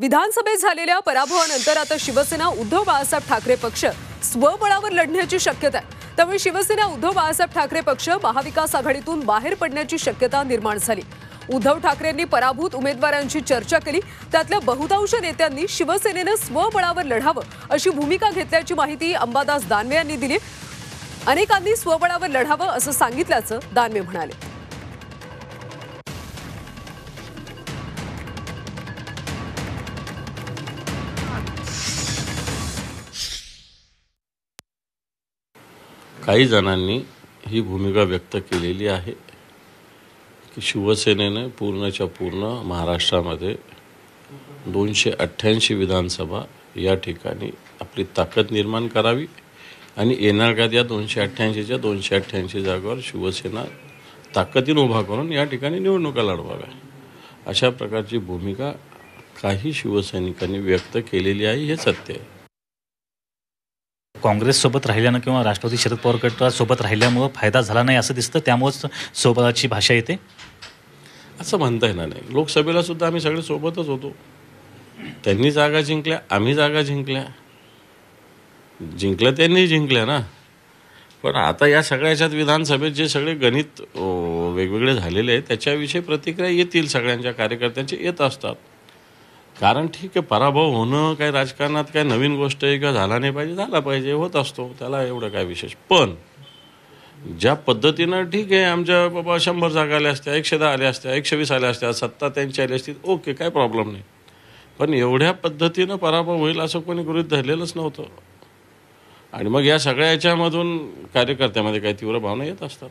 विधानसभेत झालेल्या पराभवानंतर आता शिवसेना उद्धव बाळासाहेब ठाकरे पक्ष स्वबळावर लढण्याची शक्यता आहे। त्यामुळे शिवसेना उद्धव बाळासाहेब ठाकरे पक्ष महाविकास आघाडीतून बाहेर पडण्याची शक्यता निर्माण झाली। उद्धव ठाकरेंनी पराभूत उमेदवारांची चर्चा केली। त्यातल्या बहुतांश नेत्यांनी शिवसेनेने स्वबळावर लढावं अशी भूमिका घेतल्याची माहिती अंबादास दानवे यांनी दिली। अनेकांनी स्वबळावर लढावं असं सांगितल्याचं दानवे म्हणाले। काही जणांनी ही भूमिका व्यक्त केलेली आहे की शिवसेनेने पूर्णच्या पूर्ण महाराष्ट्रामध्ये 288 विधानसभा या ठिकाणी आपली ताकद निर्माण करावी आणि येणाऱ्या या 288च्या 288 जागावर शिवसेना ताकदीने उभा करून या ठिकाणी निवडणुका लढवाव्या अशा प्रकारची भूमिका काही शिवसैनिकांनी व्यक्त केलेली आहे। हे सत्य आहे। काँग्रेस सोबत राहिल्यानं किंवा राष्ट्रवादी शरद पवार गटासोबत राहिल्यामुळे फायदा झाला नाही असं दिसतं, त्यामुळेच सोबतची भाषा येते असं म्हणता येणार नाही। लोकसभेला सुद्धा आम्ही सगळे सोबतच होतो। त्यांनी जागा जिंकल्या, आम्ही जागा जिंकल्या त्यांनी जिंकल्या ना। पण आता या सगळ्याच्यात विधानसभेत जे सगळे गणित वेगवेगळे झालेले आहेत त्याच्याविषयी प्रतिक्रिया येतील, सगळ्यांच्या कार्यकर्त्यांचे येत असतात। कारण ठीक आहे, पराभव होणं काय राजकारणात काय नवीन गोष्ट आहे का? झाला नाही पाहिजे, झाला पाहिजे, होत असतो, त्याला एवढं काय विशेष। पण ज्या पद्धतीनं ठीक आहे आमच्या बाबा 100 जागा आल्या असत्या, 110 आल्या असत्या, 120 आल्या असत्या, सत्ता त्यांची आली असती, ओके, काय प्रॉब्लेम नाही। पण एवढ्या पद्धतीनं पराभव होईल असं कोणी गृहीत धरलेलंच नव्हतं। आणि मग या सगळ्या याच्यामधून कार्यकर्त्यामध्ये काही तीव्र भावना येत असतात।